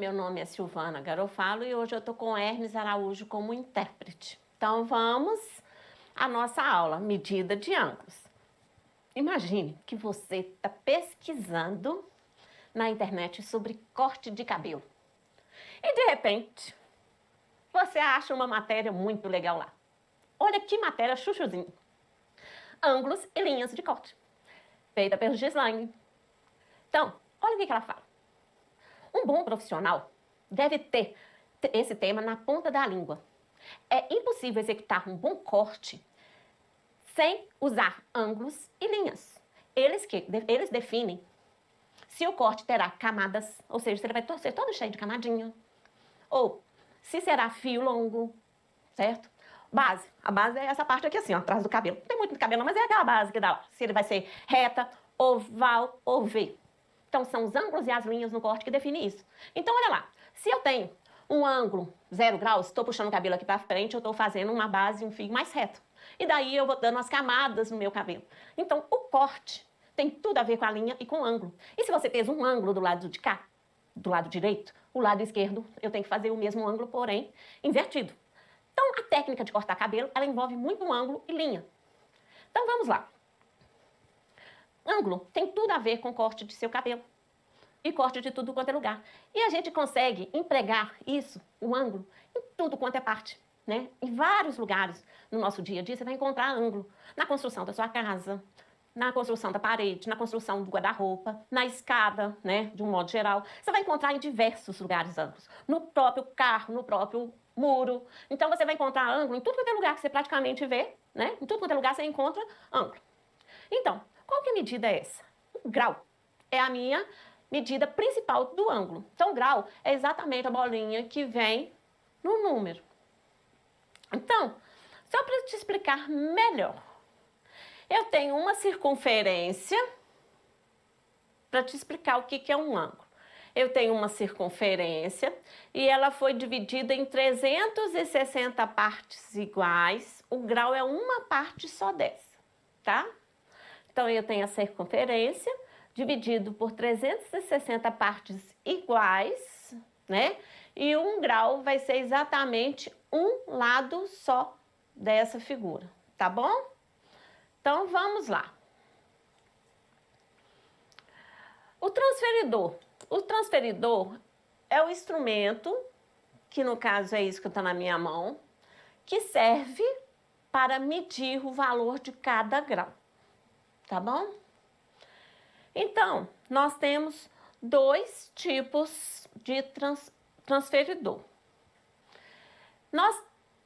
meu nome é Silvana Garofalo e hoje eu tô com Hermes Araújo como intérprete. Então vamos à nossa aula, medida de ângulos. Imagine que você está pesquisando na internet sobre corte de cabelo e de repente você acha uma matéria muito legal lá. Olha que matéria chuchuzinha. Ângulos e linhas de corte, feita pelo Gislaine. Então, olha o que ela fala. Um bom profissional deve ter esse tema na ponta da língua. É impossível executar um bom corte sem usar ângulos e linhas. Eles definem se o corte terá camadas, ou seja, se ele vai ser todo cheio de camadinha, ou se será fio longo, certo? Base. A base é essa parte aqui assim, ó, atrás do cabelo. Não tem muito cabelo, mas é aquela base que dá lá. Se ele vai ser reta, oval ou V. Então, são os ângulos e as linhas no corte que definem isso. Então, olha lá. Se eu tenho um ângulo 0 graus, estou puxando o cabelo aqui para frente, eu estou fazendo uma base e um fio mais reto. E daí eu vou dando as camadas no meu cabelo. Então, o corte tem tudo a ver com a linha e com o ângulo. E se você fez um ângulo do lado de cá, do lado direito, o lado esquerdo, eu tenho que fazer o mesmo ângulo, porém, invertido. Então, a técnica de cortar cabelo, ela envolve muito ângulo e linha. Então, vamos lá. Ângulo tem tudo a ver com o corte de seu cabelo e corte de tudo quanto é lugar. E a gente consegue empregar isso, o ângulo, em tudo quanto é parte, né? Em vários lugares no nosso dia a dia você vai encontrar ângulo. Na construção da sua casa, na construção da parede, na construção do guarda-roupa, na escada, né? De um modo geral. Você vai encontrar em diversos lugares ângulos. No próprio carro, no próprio muro. Então você vai encontrar ângulo em tudo quanto é lugar que você praticamente vê, né? Em tudo quanto é lugar você encontra ângulo. Então, qual que medida é essa? O grau é a minha medida principal do ângulo. Então, o grau é exatamente a bolinha que vem no número. Então, só para te explicar melhor, eu tenho uma circunferência para te explicar o que é um ângulo. Eu tenho uma circunferência e ela foi dividida em 360 partes iguais. O grau é uma parte só dessa, tá? Então, eu tenho a circunferência dividido por 360 partes iguais, né? E um grau vai ser exatamente um lado só dessa figura, tá bom? Então, vamos lá. O transferidor. O transferidor é o instrumento, que no caso é isso que está na minha mão, que serve para medir o valor de cada grau. Tá bom? Então, nós temos dois tipos de transferidor.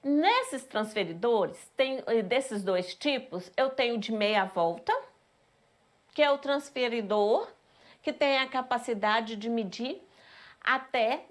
Nesses transferidores, desses dois tipos, eu tenho de meia volta, que é o transferidor que tem a capacidade de medir até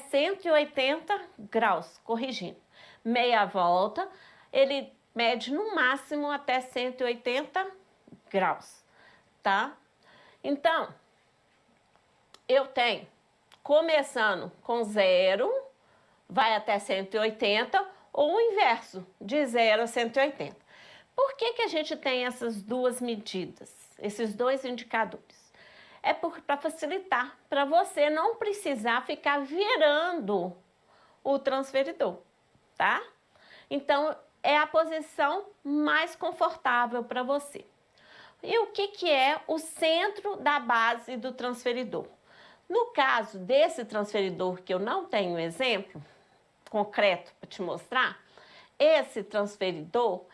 180 graus, corrigindo. Meia volta, ele mede no máximo até 180 graus, tá? Então, eu tenho, começando com 0, vai até 180, ou o inverso, de 0 a 180. Por que a gente tem essas duas medidas, esses dois indicadores? É para facilitar, para você não precisar ficar virando o transferidor, tá? Então, é a posição mais confortável para você. E o que é o centro da base do transferidor? No caso desse transferidor, que eu não tenho exemplo concreto para te mostrar, esse transferidor,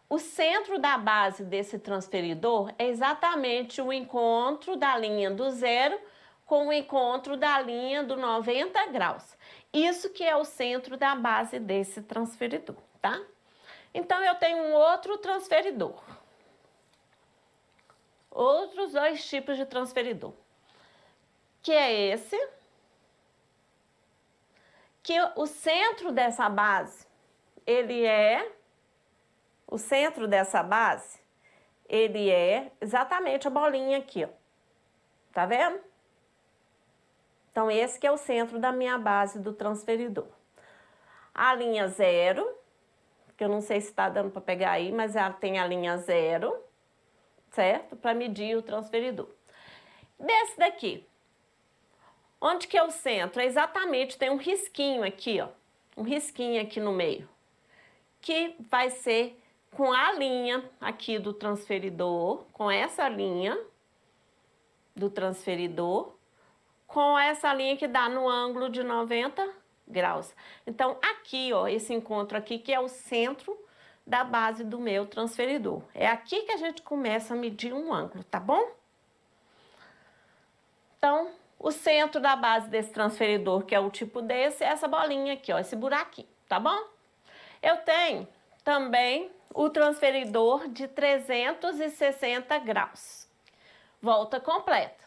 o centro da base desse transferidor é exatamente o encontro da linha do 0 com o encontro da linha do 90 graus. Isso que é o centro da base desse transferidor, tá? Então, eu tenho um outro transferidor. Outros dois tipos de transferidor. Que é esse. Que o centro dessa base, o centro dessa base, ele é exatamente a bolinha aqui, ó. Tá vendo? Então, esse que é o centro da minha base do transferidor. A linha 0, que eu não sei se está dando para pegar aí, mas ela tem a linha 0, certo? Para medir o transferidor. Desse daqui, Onde que é o centro? Exatamente, tem um risquinho aqui, ó. Um risquinho aqui no meio. Que vai ser com a linha aqui do transferidor, com essa linha do transferidor, com essa linha que dá no ângulo de 90 graus. Então, aqui, ó, esse encontro aqui, que é o centro da base do meu transferidor. É aqui que a gente começa a medir um ângulo, tá bom? Então, o centro da base desse transferidor, que é o tipo desse, é essa bolinha aqui, ó, esse buraquinho, tá bom? Eu tenho também o transferidor de 360 graus. Volta completa.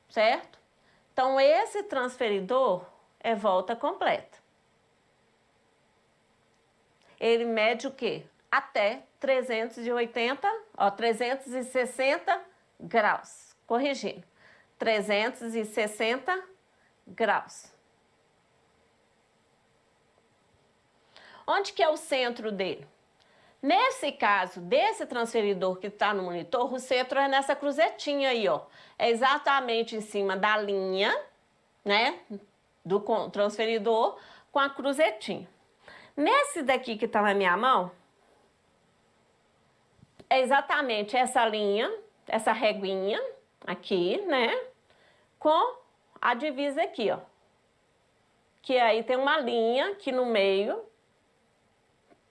Certo? Então, esse transferidor é volta completa. Ele mede o quê? Até 360 graus. Corrigindo. 360 graus. Onde que é o centro dele? Nesse caso, desse transferidor que está no monitor, o centro é nessa cruzetinha aí, ó. É exatamente em cima da linha, né, do transferidor com a cruzetinha. Nesse daqui que está na minha mão, é exatamente essa linha, essa reguinha aqui, né, com a divisa aqui, ó. Que aí tem uma linha aqui no meio,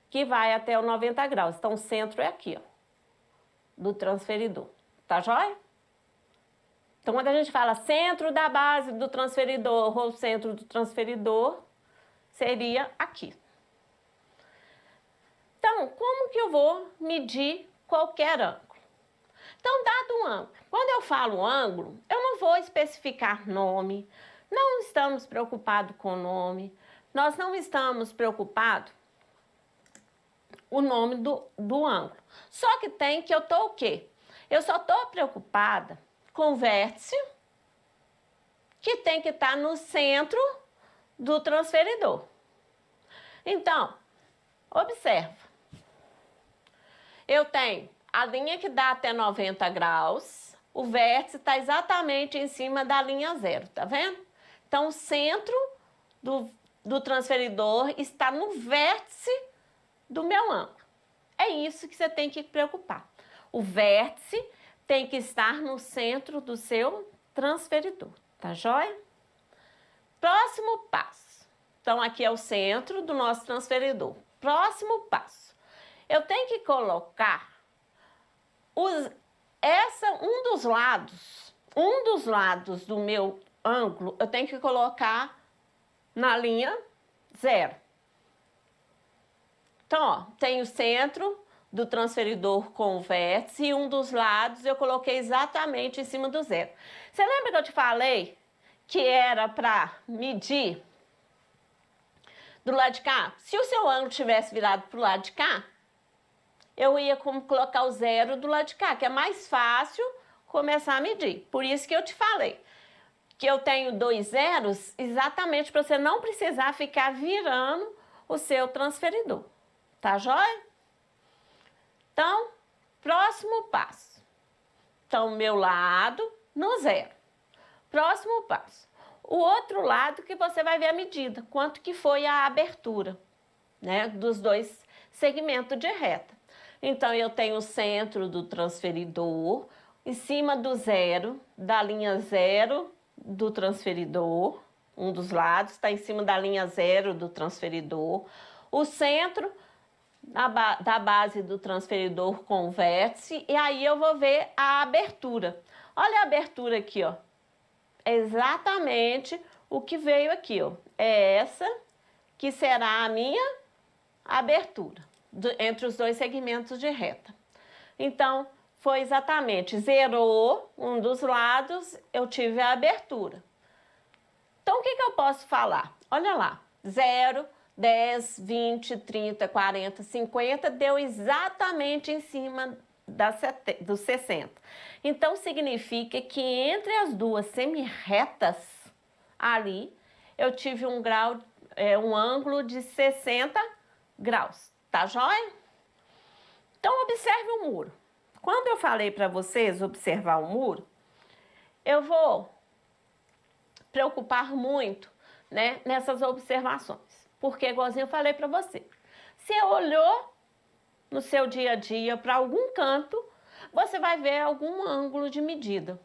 que vai até o 90 graus. Então, o centro é aqui, ó, do transferidor. Tá joia? Então, quando a gente fala centro da base do transferidor ou centro do transferidor, seria aqui. Então, como que eu vou medir qualquer ângulo? Então, dado um ângulo, quando eu falo ângulo, eu não vou especificar nome, não estamos preocupados com o nome, nós não estamos preocupados o nome do ângulo. Só que tem que eu tô o quê? Eu só tô preocupada com o vértice que tem que estar no centro do transferidor. Então, observa. Eu tenho a linha que dá até 90 graus, o vértice está exatamente em cima da linha zero, tá vendo? Então, o centro do transferidor está no vértice do meu ângulo. É isso que você tem que preocupar. O vértice tem que estar no centro do seu transferidor, tá joia? Próximo passo. Então, aqui é o centro do nosso transferidor. Próximo passo. Eu tenho que colocar um dos lados do meu ângulo, eu tenho que colocar na linha zero. Então, ó, tem o centro do transferidor com o vértice e um dos lados eu coloquei exatamente em cima do zero. Você lembra que eu te falei que era para medir do lado de cá? Se o seu ângulo tivesse virado para o lado de cá, eu ia colocar o zero do lado de cá, que é mais fácil começar a medir. Por isso que eu te falei que eu tenho 2 zeros exatamente para você não precisar ficar virando o seu transferidor. Tá joia? Então, próximo passo. Então, meu lado no zero. Próximo passo. O outro lado que você vai ver a medida, quanto que foi a abertura, né, dos 2 segmentos de reta. Então, eu tenho o centro do transferidor, em cima do zero, da linha zero do transferidor, um dos lados está em cima da linha zero do transferidor, o centro da base do transferidor com o vértice, e aí eu vou ver a abertura. Olha a abertura aqui, ó. É exatamente o que veio aqui, ó. É essa que será a minha abertura entre os 2 segmentos de reta. Então, foi exatamente, zerou um dos lados, eu tive a abertura. Então, o que eu posso falar? Olha lá, 0, 10, 20, 30, 40, 50, deu exatamente em cima dos 60. Então, significa que entre as 2 semirretas ali, eu tive um ângulo de 60 graus, tá joia? Então, observe o muro. Quando eu falei para vocês observar o muro, eu vou preocupar muito, né, nessas observações. Porque, igualzinho eu falei para você, você olhou no seu dia a dia para algum canto, você vai ver algum ângulo de medida,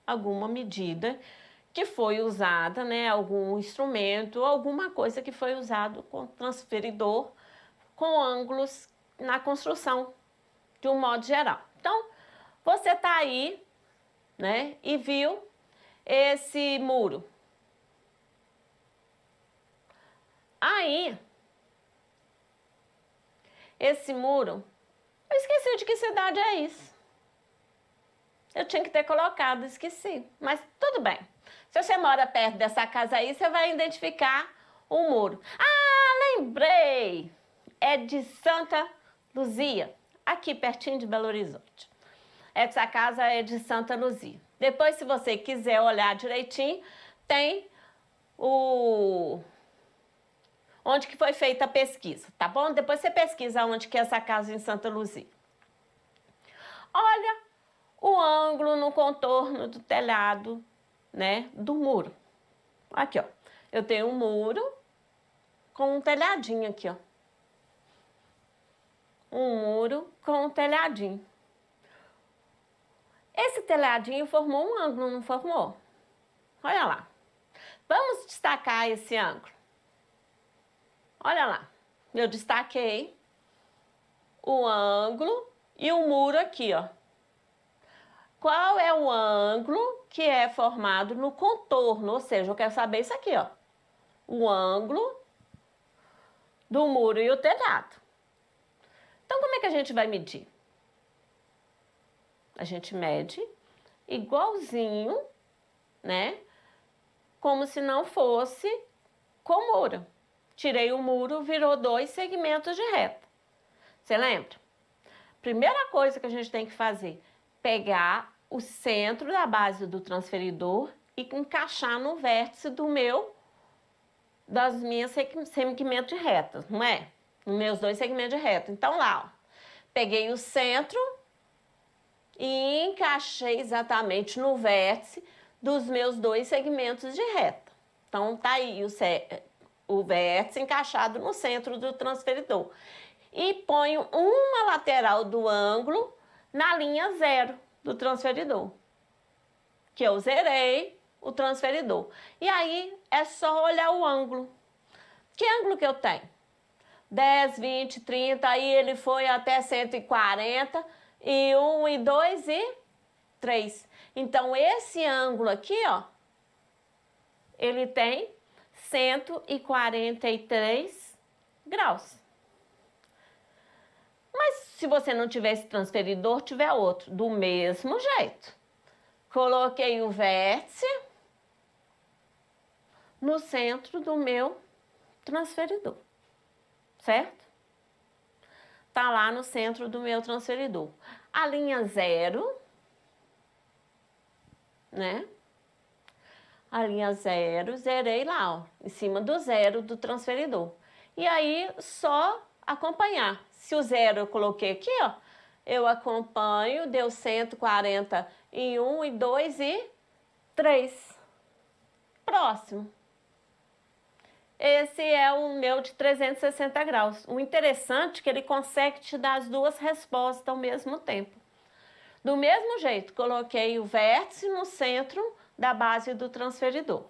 alguma medida que foi usada, né, algum instrumento, alguma coisa que foi usado com transferidor, com ângulos na construção, de um modo geral. Então, você está aí, né, e viu esse muro. Aí, esse muro, eu esqueci de que cidade é isso. Eu tinha que ter colocado, esqueci, mas tudo bem. Se você mora perto dessa casa aí, você vai identificar o muro. Ah, lembrei! É de Santa Luzia, aqui pertinho de Belo Horizonte. Essa casa é de Santa Luzia. Depois, se você quiser olhar direitinho, tem onde que foi feita a pesquisa, tá bom? Depois você pesquisa onde que é essa casa em Santa Luzia. Olha o ângulo no contorno do telhado, né, do muro. Aqui, ó. Eu tenho um muro com um telhadinho aqui, ó. Um muro com um telhadinho. Esse telhadinho formou um ângulo, não formou? Olha lá. Vamos destacar esse ângulo. Olha lá. Eu destaquei o ângulo e o muro aqui, ó. Qual é o ângulo que é formado no contorno? Ou seja, eu quero saber isso aqui, ó. O ângulo do muro e o telhado. Então, como é que a gente vai medir? A gente mede igualzinho, né? Como se não fosse com muro. Tirei o muro, virou 2 segmentos de reta. Você lembra? Primeira coisa que a gente tem que fazer, pegar o centro da base do transferidor e encaixar no vértice das minhas segmentos de reta, não é? Nos meus 2 segmentos de reta. Então, lá, ó, peguei o centro e encaixei exatamente no vértice dos meus 2 segmentos de reta. Então, tá aí o vértice encaixado no centro do transferidor. E ponho uma lateral do ângulo na linha 0 do transferidor, que eu zerei o transferidor. E aí, é só olhar o ângulo. Que ângulo que eu tenho? 10, 20, 30, aí ele foi até 140, e 1, e 2, e 3. Então, esse ângulo aqui, ó, ele tem 143 graus. Mas se você não tiver esse transferidor, tiver outro, do mesmo jeito. Coloquei o vértice no centro do meu transferidor, certo? Tá lá no centro do meu transferidor. A linha 0, né? A linha 0, zerei lá, ó, em cima do 0 do transferidor. E aí, só acompanhar. Se o 0 eu coloquei aqui, ó, eu acompanho, deu 141, e 2, e 3. Próximo. Esse é o meu de 360 graus. O interessante é que ele consegue te dar as 2 respostas ao mesmo tempo. Do mesmo jeito, coloquei o vértice no centro da base do transferidor.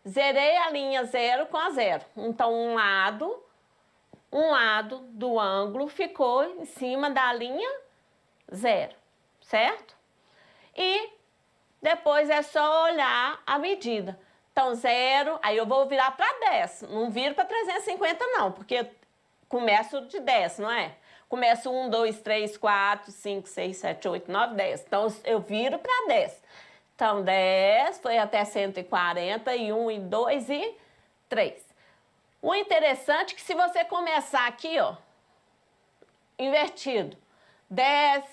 Zerei a linha 0 com a 0. Então, um lado do ângulo ficou em cima da linha 0, certo? E depois é só olhar a medida. Então, 0, aí eu vou virar para 10. Não viro para 350 não, porque começo de 10, não é? Começo 1, 2, 3, 4, 5, 6, 7, 8, 9, 10. Então, eu viro para 10. Então, 10 foi até 140, e 1, e 2, e 3. O interessante é que se você começar aqui, ó, invertido, 10,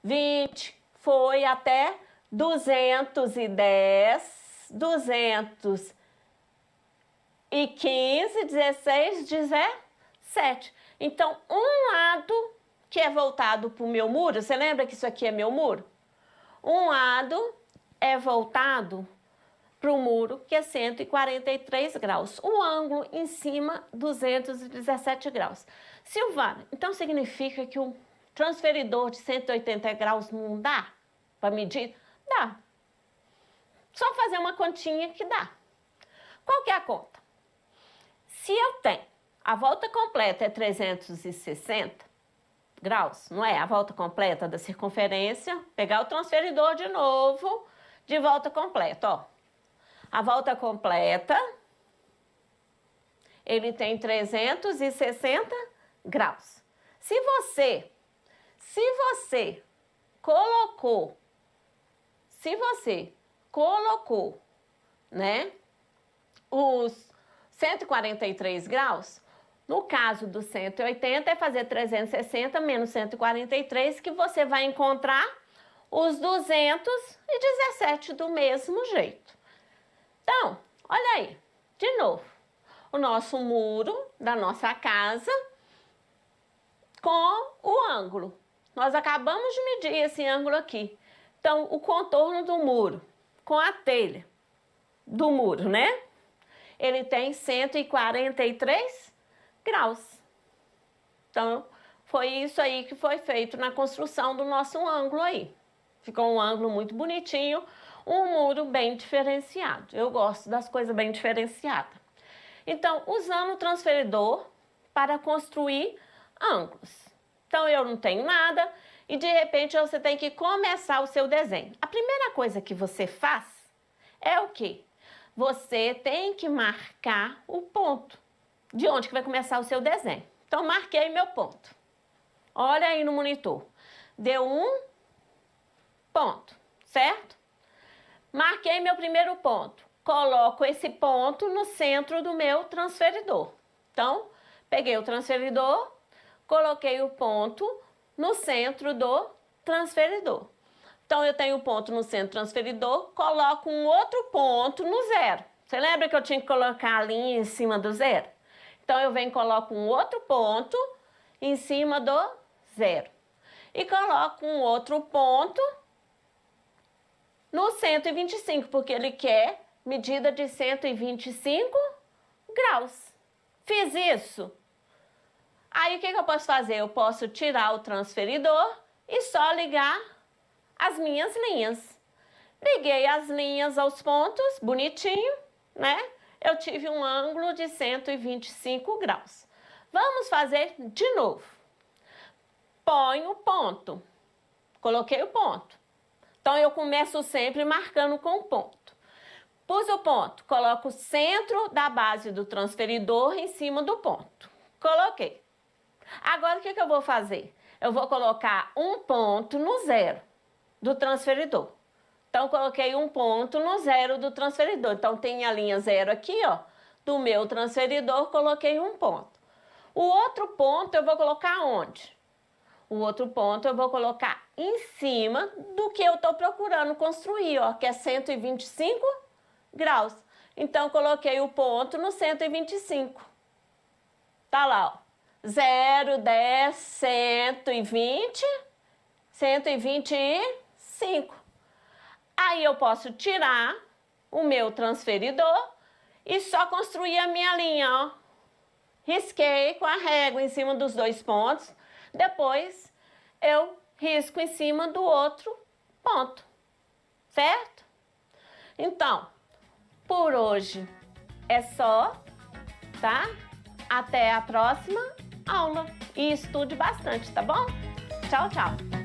20, foi até 210, 215, 16, 17. Então, um lado que é voltado para o meu muro, você lembra que isso aqui é meu muro? Um lado é voltado para o muro, que é 143 graus. O ângulo em cima, 217 graus. Silvana, então significa que o transferidor de 180 graus não dá para medir? Dá. Só fazer uma continha que dá. Qual que é a conta? Se eu tenho a volta completa é 360 graus, não é? A volta completa da circunferência, pegar o transferidor de novo, de volta completa, ó. A volta completa, ele tem 360 graus. Se você colocou, né, os 143 graus, no caso do 180 é fazer 360 menos 143, que você vai encontrar os 217 do mesmo jeito. Então, olha aí, de novo, o nosso muro da nossa casa com o ângulo. Nós acabamos de medir esse ângulo aqui. Então, o contorno do muro com a telha do muro, né? Ele tem 143 graus. Então, foi isso aí que foi feito na construção do nosso ângulo aí. Ficou um ângulo muito bonitinho, um muro bem diferenciado. Eu gosto das coisas bem diferenciadas. Então, usando o transferidor para construir ângulos. Então, eu não tenho nada e, de repente, você tem que começar o seu desenho. A primeira coisa que você faz é o quê? Você tem que marcar o ponto de onde que vai começar o seu desenho. Então, marquei meu ponto. Olha aí no monitor. Deu um ponto, certo? Marquei meu primeiro ponto. Coloco esse ponto no centro do meu transferidor. Então, peguei o transferidor, coloquei o ponto no centro do transferidor. Então, eu tenho o ponto no centro do transferidor, coloco um outro ponto no zero. Você lembra que eu tinha que colocar a linha em cima do zero? Então, eu venho e coloco um outro ponto em cima do zero. E coloco um outro ponto no 125, porque ele quer medida de 125 graus. Fiz isso. Aí, o que eu posso fazer? Eu posso tirar o transferidor e só ligar as minhas linhas. Liguei as linhas aos pontos, bonitinho, né? Eu tive um ângulo de 125 graus. Vamos fazer de novo. Ponho o ponto. Coloquei o ponto. Então, eu começo sempre marcando com o ponto. Pus o ponto, coloco o centro da base do transferidor em cima do ponto. Coloquei. Agora, o que eu vou fazer? Eu vou colocar um ponto no zero do transferidor. Então, coloquei um ponto no zero do transferidor. Então, tem a linha zero aqui, ó, do meu transferidor, coloquei um ponto. O outro ponto eu vou colocar onde? O outro ponto eu vou colocar em cima do que eu estou procurando construir, ó, que é 125 graus. Então, coloquei o ponto no 125. Tá lá, ó. 0, 10, 120, 125. Aí eu posso tirar o meu transferidor e só construir a minha linha, ó. Risquei com a régua em cima dos dois pontos, depois eu risco em cima do outro ponto, certo? Então, por hoje é só, tá? Até a próxima aula e estude bastante, tá bom? Tchau, tchau!